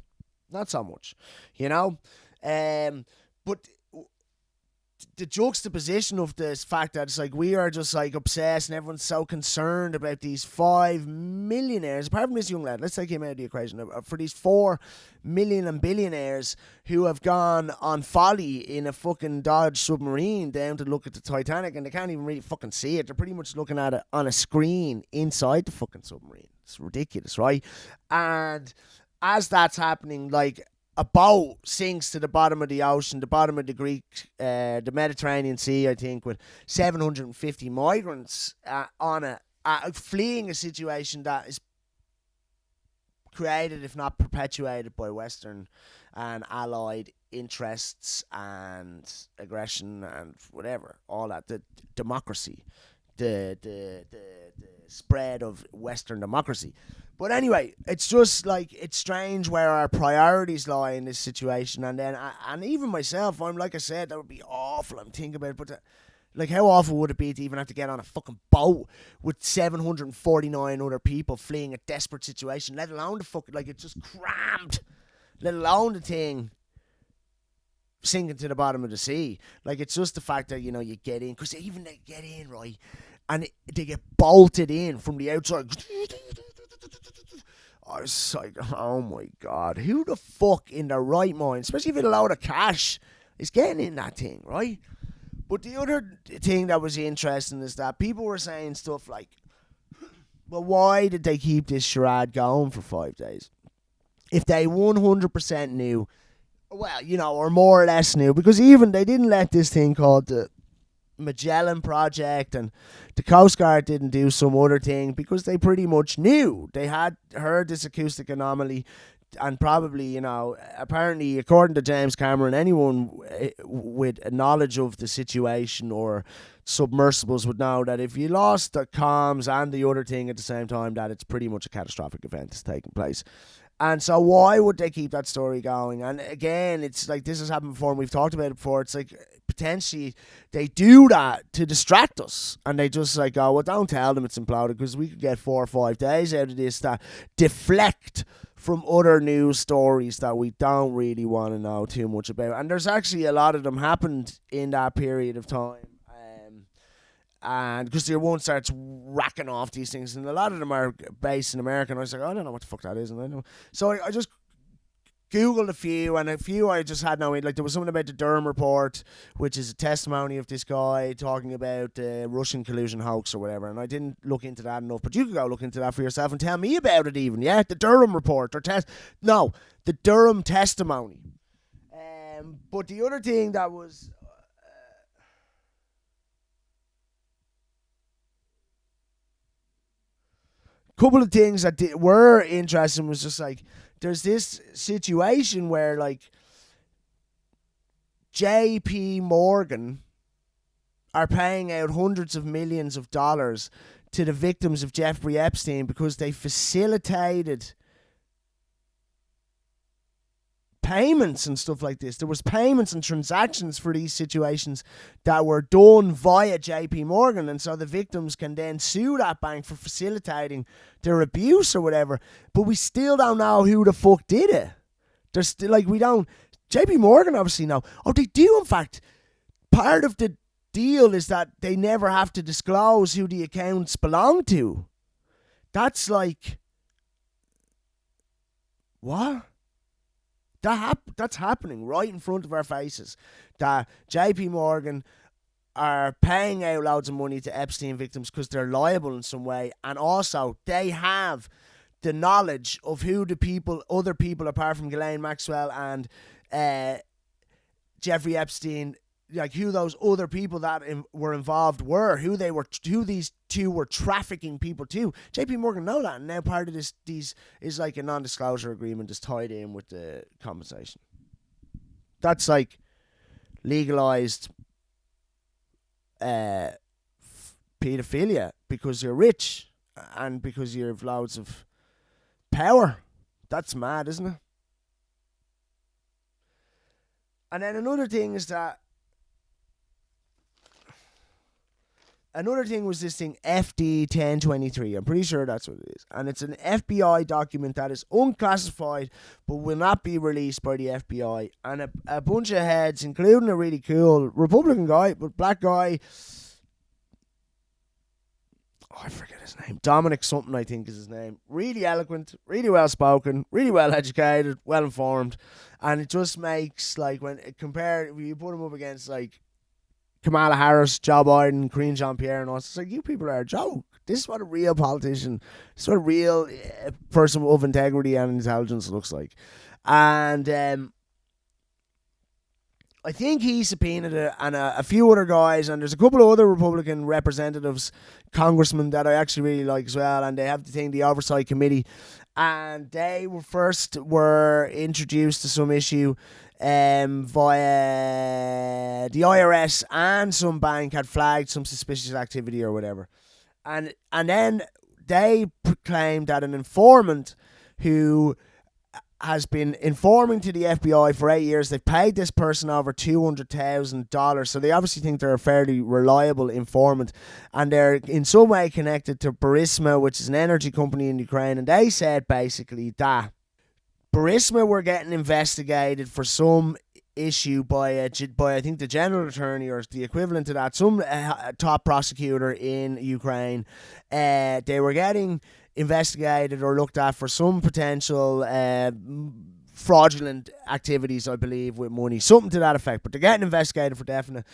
not so much, you know. But the juxtaposition of this fact that it's like we are just like obsessed and everyone's so concerned about these 5 millionaires, apart from this young lad, let's take him out of the equation, for these 4 million and billionaires who have gone on folly in a fucking Dodge submarine down to look at the Titanic, and they can't even really fucking see it. They're pretty much looking at it on a screen inside the fucking submarine. It's ridiculous, right? And as that's happening, like, a boat sinks to the bottom of the ocean, the bottom of the Mediterranean Sea, I think, with 750 migrants on it, fleeing a situation that is created, if not perpetuated, by Western and allied interests and aggression and whatever, all that, the democracy, the spread of Western democracy. But anyway, it's just like, it's strange where our priorities lie in this situation. And then, and even myself, I'm like I said, that would be awful. I'm thinking about it, but like, how awful would it be to even have to get on a fucking boat with 749 other people fleeing a desperate situation, let alone the fucking, like, it's just crammed, let alone the thing sinking to the bottom of the sea. Like, it's just the fact that, you know, you get in, because even they get in, right, and they get bolted in from the outside. I was like, oh my god, who the fuck in their right mind, especially if it's a load of cash, is getting in that thing, right? But the other thing that was interesting is that people were saying stuff like, well, why did they keep this charade going for 5 days? If they 100% knew, well, you know, or more or less knew, because even they didn't let this thing called the Magellan Project, and the Coast Guard didn't do some other thing, because they pretty much knew. They had heard this acoustic anomaly, and probably, you know, apparently, according to James Cameron, anyone with a knowledge of the situation or submersibles would know that if you lost the comms and the other thing at the same time, that it's pretty much a catastrophic event that's taking place. And so why would they keep that story going? And again, it's like, this has happened before, and we've talked about it before. It's like, potentially they do that to distract us, and they just like, oh, well, don't tell them it's imploded, because we could get 4 or 5 days out of this that deflect from other news stories that we don't really want to know too much about. And there's actually a lot of them happened in that period of time. And because everyone starts racking off these things, and a lot of them are based in America, and I was like, I don't know what the fuck that is, and I know. So I just Googled a few, and a few I just had no. Like there was something about the Durham report, which is a testimony of this guy talking about the Russian collusion hoax or whatever. And I didn't look into that enough, but you could go look into that for yourself and tell me about it. Even the Durham report or the Durham testimony. But the other thing that was. Couple of things that were interesting was just like there's this situation where like J.P. Morgan are paying out hundreds of millions of dollars to the victims of Jeffrey Epstein because they facilitated payments and stuff like this. There was payments and transactions for these situations that were done via JP Morgan, and so the victims can then sue that bank for facilitating their abuse or whatever. But we still don't know who the fuck did it. There's still we don't. JP Morgan obviously know. Oh, they do in fact. Part of the deal is that they never have to disclose who the accounts belong to. That's like what? That's happening right in front of our faces. That JP Morgan are paying out loads of money to Epstein victims because they're liable in some way, and also they have the knowledge of who the other people apart from Ghislaine Maxwell and Jeffrey Epstein, like who those other people that were involved were, who these two were trafficking people to. JP Morgan know that, and now part of these is like a non-disclosure agreement is tied in with the compensation. That's like legalized pedophilia because you're rich and because you have loads of power. That's mad, isn't it? And then another thing was this thing FD 1023. I'm pretty sure that's what it is. And it's an FBI document that is unclassified but will not be released by the FBI. And a bunch of heads, including a really cool Republican guy, but black guy. Oh, I forget his name. Dominic something, I think is his name. Really eloquent, really well spoken, really well educated, well informed. And it just makes, like, when you put him up against, like, Kamala Harris, Joe Biden, Karine Jean-Pierre, and all. It's like, you people are a joke. This is what a real politician, this is what a real person of integrity and intelligence looks like. And I think he subpoenaed it, and a few other guys, and there's a couple of other Republican representatives, congressmen that I actually really like as well, and they have the oversight committee, and they were introduced to some issue via the IRS, and some bank had flagged some suspicious activity or whatever. And then they claimed that an informant who has been informing to the FBI for 8 years, they've paid this person over $200,000. So they obviously think they're a fairly reliable informant, and they're in some way connected to Burisma, which is an energy company in Ukraine. And they said basically that Burisma were getting investigated for some issue by I think the general attorney or the equivalent to that, some top prosecutor in Ukraine. They were getting investigated or looked at for some potential fraudulent activities, I believe, with money, something to that effect. But they're getting investigated for definite.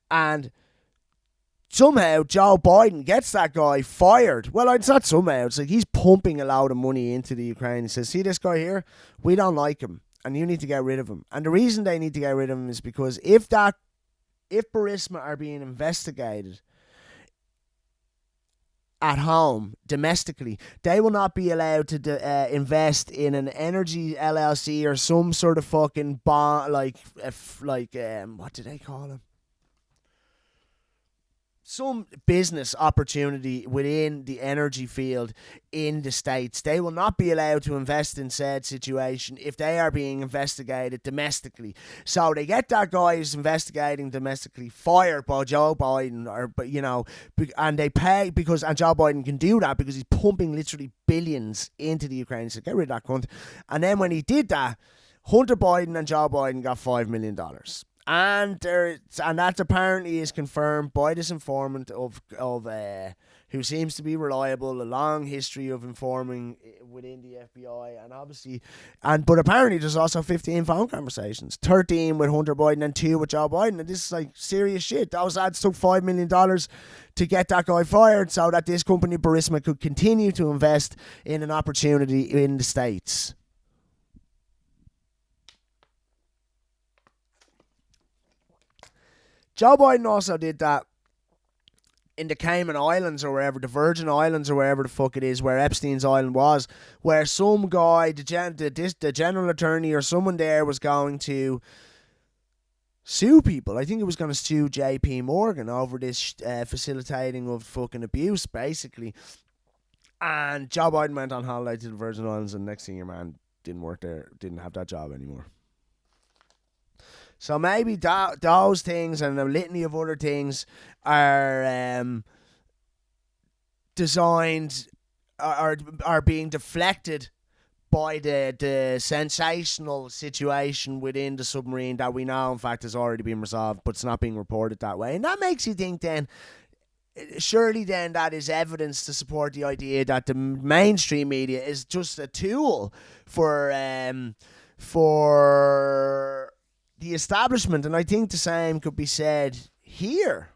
And somehow Joe Biden gets that guy fired. Well, it's not somehow. It's like he's pumping a load of money into the Ukraine. He says, see this guy here? We don't like him, and you need to get rid of him. And the reason they need to get rid of him is because if Burisma are being investigated at home, domestically, they will not be allowed to invest in an energy LLC or some sort of fucking bond, what do they call them? Some business opportunity within the energy field in the States. They will not be allowed to invest in said situation if they are being investigated domestically. So they get that guy who's investigating domestically fired by Joe Biden, and they pay and Joe Biden can do that because he's pumping literally billions into the Ukraine. So get rid of that cunt. And then when he did that, Hunter Biden and Joe Biden got $5 million. And that apparently is confirmed by this informant of who seems to be reliable, a long history of informing within the FBI, and obviously, but apparently there's also 15 phone conversations, 13 with Hunter Biden and 2 with Joe Biden, and this is like serious shit. Those ads took $5 million to get that guy fired so that this company, Burisma, could continue to invest in an opportunity in the States. Joe Biden also did that in the Cayman Islands or wherever, the Virgin Islands or wherever the fuck it is, where Epstein's Island was, where some guy, the general attorney or someone there was going to sue people. I think it was going to sue JP Morgan over this facilitating of fucking abuse, basically. And Joe Biden went on holiday to the Virgin Islands, and next thing your man didn't work there, didn't have that job anymore. So maybe those things and a litany of other things are designed, are being deflected by the sensational situation within the submarine that we know, in fact, has already been resolved, but it's not being reported that way. And that makes you think then, surely then that is evidence to support the idea that the mainstream media is just a tool for the establishment. And I think the same could be said here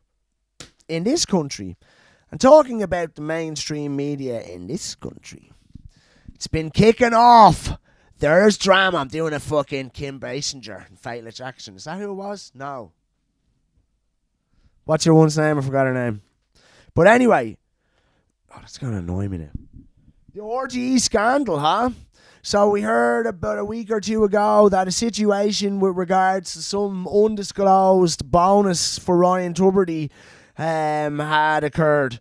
in this country. And talking about the mainstream media in this country, it's been kicking off. There's drama. I'm doing a fucking Kim Basinger in Fatal Attraction. Is that who it was? No. What's your one's name? I forgot her name. But anyway, that's going to annoy me now. The RTE scandal, huh? So we heard about a week or two ago that a situation with regards to some undisclosed bonus for Ryan Tubridy had occurred.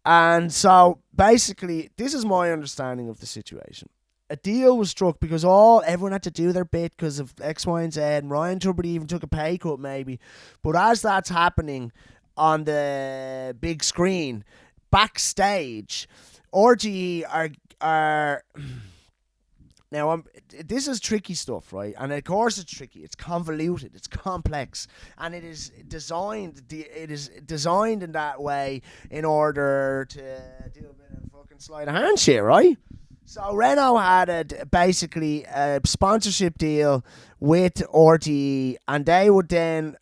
And so basically, this is my understanding of the situation. A deal was struck because everyone had to do their bit because of X, Y, and Z, and Ryan Tubridy even took a pay cut maybe. But as that's happening on the big screen, backstage, RTE are now, this is tricky stuff, right? And of course it's tricky. It's convoluted. It's complex. And it is designed in that way in order to do a bit of fucking sleight of hand shit, right? So Renault had basically a sponsorship deal with RTE, and they would then...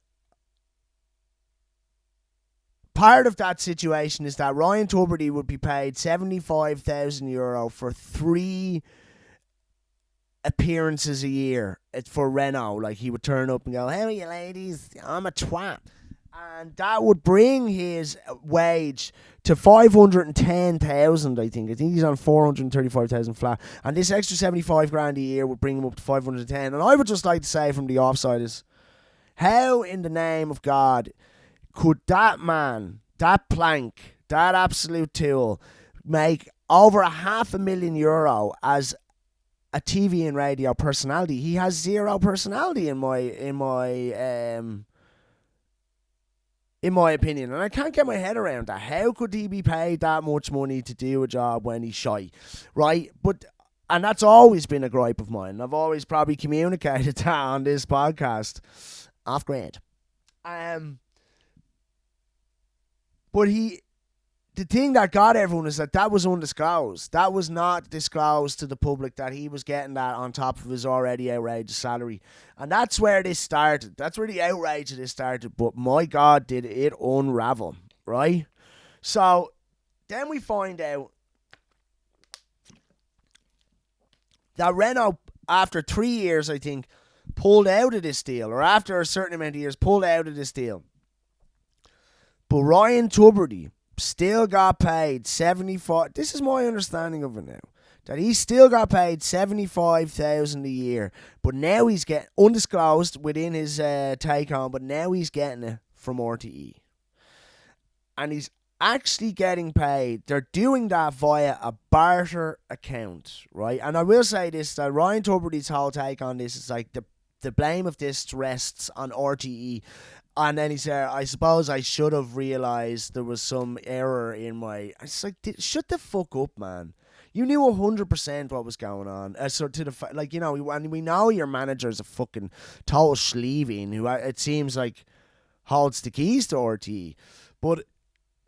Part of that situation is that Ryan Tubridy would be paid €75,000 for 3 appearances a year for Renault. Like, he would turn up and go, "How are you ladies? I'm a twat." And that would bring his wage to 510,000, I think. I think he's on 435,000 flat. And this extra 75 grand a year would bring him up to 510. And I would just like to say from the offside is, how in the name of God could that man, that plank, that absolute tool, make over €500,000 as a TV and radio personality? He has zero personality in my opinion, and I can't get my head around that. How could he be paid that much money to do a job when he's shy, right? And that's always been a gripe of mine. I've always probably communicated that on this podcast off grid. But the thing that got everyone is that was undisclosed. That was not disclosed to the public, that he was getting that on top of his already outrageous salary. And that's where this started. That's where the outrage of this started. But my God, did it unravel, right? So then we find out that Renault, after 3 years, I think, pulled out of this deal, or after a certain amount of years, pulled out of this deal. But Ryan Tubridy still got paid 75. This is my understanding of it now. That he still got paid 75,000 a year, but now he's getting undisclosed within his take home. But now he's getting it from RTE, and he's actually getting paid. They're doing that via a barter account, right? And I will say this: that Ryan Tubridy's whole take on this is like the blame of this rests on RTE. And then he said, "I suppose I should have realised there was some error in my..." It's like, shut the fuck up, man. You knew 100% what was going on. So to the like, you know, and we know your manager's a fucking total schleeving who, it seems like, holds the keys to RTE. But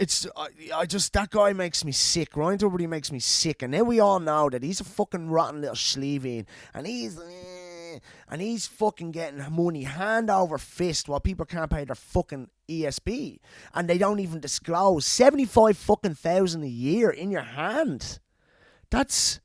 I just, that guy makes me sick. Ryan Tuberty makes me sick. And now we all know that he's a fucking rotten little sleeving. And he's fucking getting money hand over fist while people can't pay their fucking ESB. And they don't even disclose 75 fucking thousand a year in your hand. That's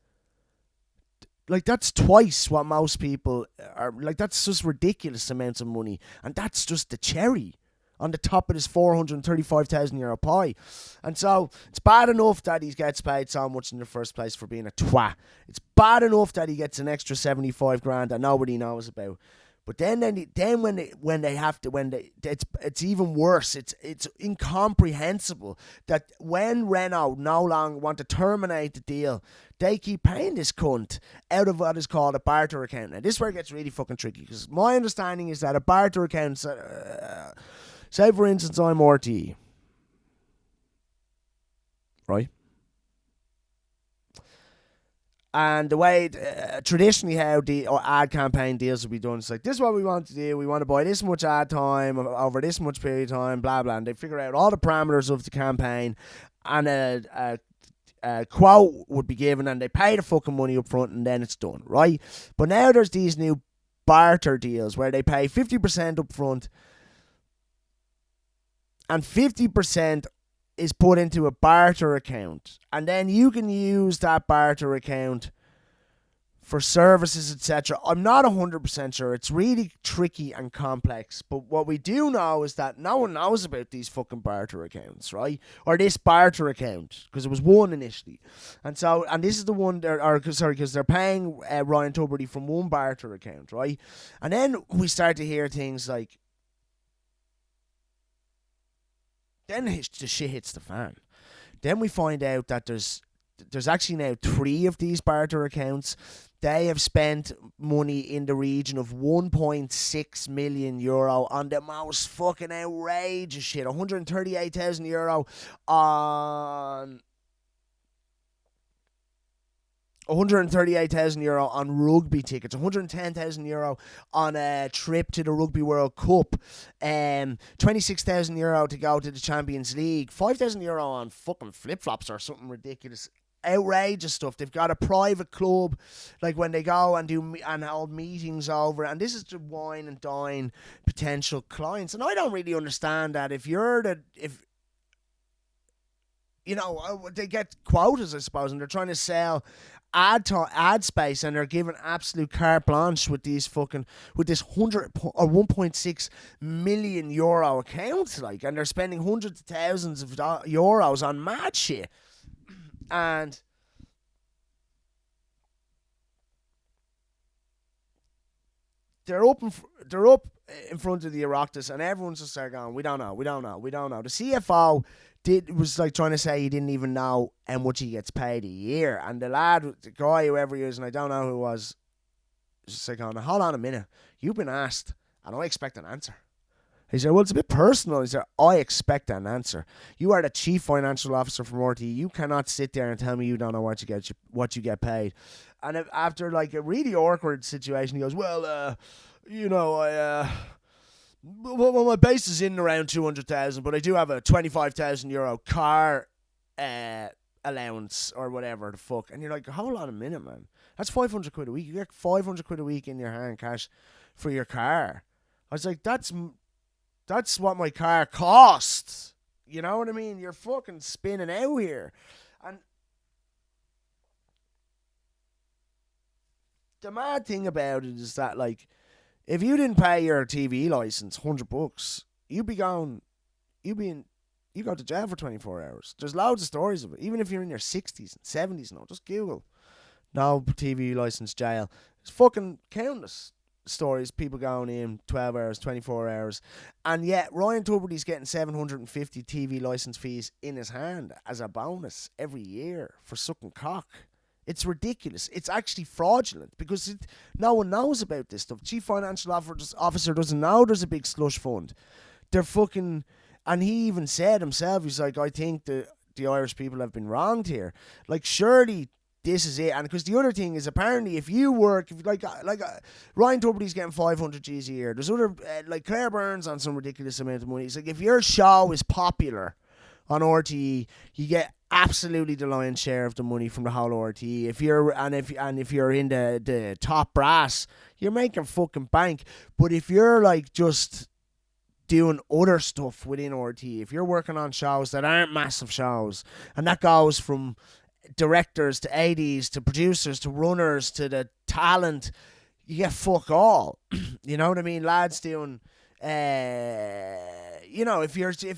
twice what most people are. Like, that's just ridiculous amounts of money. And that's just the cherry on the top of this €435,000 pie. And so it's bad enough that he gets paid so much in the first place for being a twat. It's bad enough that he gets an extra 75 grand that nobody knows about. But then it's even worse. It's incomprehensible that when Renault no longer want to terminate the deal, they keep paying this cunt out of what is called a barter account. Now, this is where it gets really fucking tricky, because my understanding is that a barter account, say for instance I'm RT, right? And the way, traditionally how the ad campaign deals will be done, it's like, this is what we want to do. We want to buy this much ad time over this much period of time, blah, blah. And they figure out all the parameters of the campaign, and a quote would be given, and they pay the fucking money up front, and then it's done, right? But now there's these new barter deals where they pay 50% up front, and 50% is put into a barter account, and then you can use that barter account for services, etc. I'm not 100% sure. It's really tricky and complex, but what we do know is that no one knows about these fucking barter accounts, right? Or this barter account, because it was one initially, and this is the one because they're paying Ryan Tuberty from one barter account, right? And then we start to hear things like, then the shit hits the fan. Then we find out that there's actually now 3 of these barter accounts. They have spent money in the region of €1.6 million on the most fucking outrageous shit. €138,000 on €138,000 on rugby tickets, €110,000 on a trip to the Rugby World Cup, €26,000 to go to the Champions League, €5,000 on fucking flip-flops or something ridiculous. Outrageous stuff. They've got a private club, like when they go and hold meetings over, and this is to wine and dine potential clients. And I don't really understand that. They get quotas, I suppose, and they're trying to sell ad space, and they're given absolute carte blanche with this 100 or €1.6 million account, like, and they're spending hundreds of thousands of euros on mad shit, and they're up in front of the Oireachtas, and everyone's just there going, we don't know. The CFO was like trying to say he didn't even know how much he gets paid a year, and the guy, whoever he is, and I don't know who it was just like, going, hold on a minute, you've been asked and I expect an answer. He said, well, it's a bit personal. He said, I expect an answer. You are the chief financial officer from RT. You cannot sit there and tell me you don't know what you get paid. And after like a really awkward situation, he goes, well, well, my base is in around 200,000, but I do have a €25,000 car allowance or whatever the fuck. And you're like, hold on a minute, man. That's 500 quid a week. You get 500 quid a week in your hand cash for your car. I was like, that's what my car costs. You know what I mean? You're fucking spinning out here. And the mad thing about it is that, like, if you didn't pay your TV license $100, you go to jail for 24 hours. There's loads of stories of it. Even if you're in your 60s and 70s now, just Google no TV license jail. There's fucking countless stories, people going in 12 hours, 24 hours. And yet Ryan Tuberty's getting 750 TV license fees in his hand as a bonus every year for sucking cock. It's ridiculous. It's actually fraudulent because no one knows about this stuff. Chief Financial Officer doesn't know there's a big slush fund. They're fucking... And he even said himself, he's like, I think the Irish people have been wronged here. Like, surely this is it. And because the other thing is, apparently, if you work... Ryan Tuberty's getting 500 G's a year. There's other... like Claire Burns on some ridiculous amount of money. It's like, if your show is popular on RTE, you get absolutely the lion's share of the money from the whole RTE. If you're in the top brass, you're making fucking bank. But if you're like just doing other stuff within RTE, if you're working on shows that aren't massive shows, and that goes from directors to ADs to producers to runners to the talent, you get fuck all. You know what I mean? Lads doing if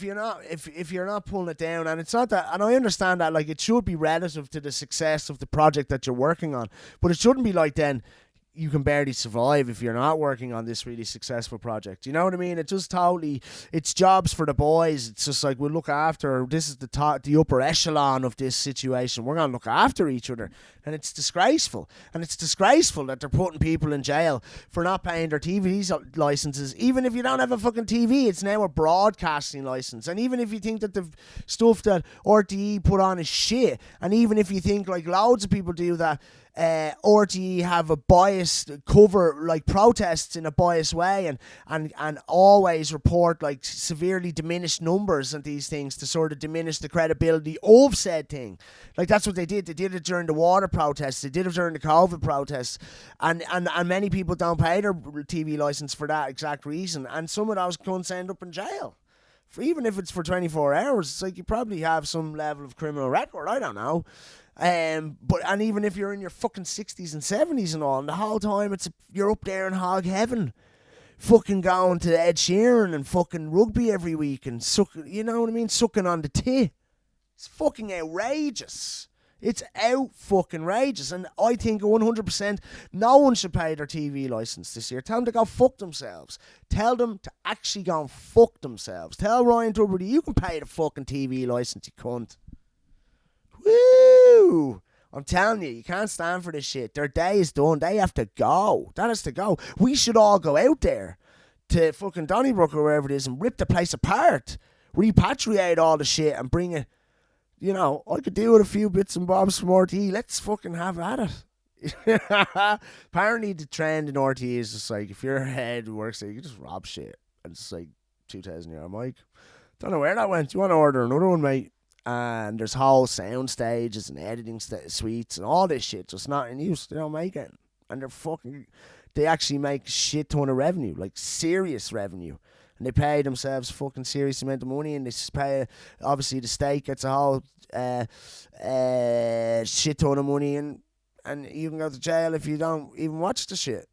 you're not pulling it down, and it's not that, and I understand that, like, it should be relative to the success of the project that you're working on, but it shouldn't be like then you can barely survive if you're not working on this really successful project. You know what I mean? It just totally, it's jobs for the boys. It's just like, we'll look after, this is the upper echelon of this situation. We're going to look after each other. And it's disgraceful. And it's disgraceful that they're putting people in jail for not paying their TV licenses. Even if you don't have a fucking TV, it's now a broadcasting license. And even if you think that the stuff that RTE put on is shit, and even if you think, like loads of people do, that RTE have a biased cover, like protests in a biased way, and always report like severely diminished numbers and these things to sort of diminish the credibility of said thing. Like, that's what they did. They did it during the water protests. They did it during the COVID protests. And many people don't pay their TV license for that exact reason. And some of those cunts end up in jail. Even if it's for 24 hours, it's like you probably have some level of criminal record. I don't know. But even if you're in your fucking 60s and 70s and all, and the whole time you're up there in hog heaven, fucking going to Ed Sheeran and fucking rugby every week and you know what I mean, sucking on the tea. It's fucking outrageous. It's out fucking outrageous, and I think 100% no one should pay their TV license this year. Tell them to go fuck themselves. Tell them to actually go and fuck themselves. Tell Ryan Tuberty, you can pay the fucking TV license, you cunt. Woo! I'm telling you, you can't stand for this shit. Their day is done. They have to go. That has to go. We should all go out there to fucking Donnybrook or wherever it is and rip the place apart. Repatriate all the shit and bring it. You know, I could do with a few bits and bobs from RTE. Let's fucking have at it. Apparently the trend in RTE is just like, if your head works there, you can just rob shit. And it's like €2,000 mic. Don't know where that went. You want to order another one, mate? And there's whole sound stages and editing suites and all this shit just not in use. They don't make it. And they actually make a shit ton of revenue, like serious revenue. And they pay themselves a fucking serious amount of money, and they pay, obviously the state gets a whole shit ton of money, and you can go to jail if you don't even watch the shit.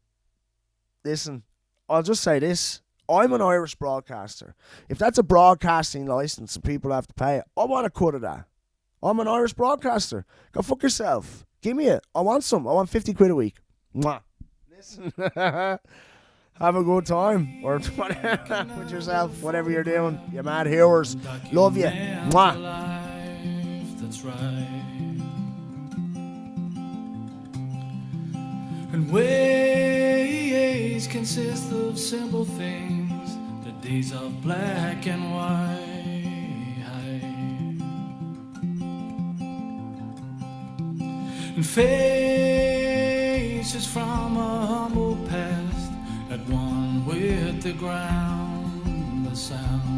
Listen, I'll just say this. I'm an Irish broadcaster. If that's a broadcasting license and people have to pay it, I want a cut of that. I'm an Irish broadcaster. Go fuck yourself. Give me it. I want some. I want 50 quid a week. Mwah. Listen. Have a good time. Or with yourself, whatever you're doing. You mad hearers. Love you. Mwah. That's right. And ways consist of simple things, the days of black and white. And faces from a humble past at one with the ground, the sound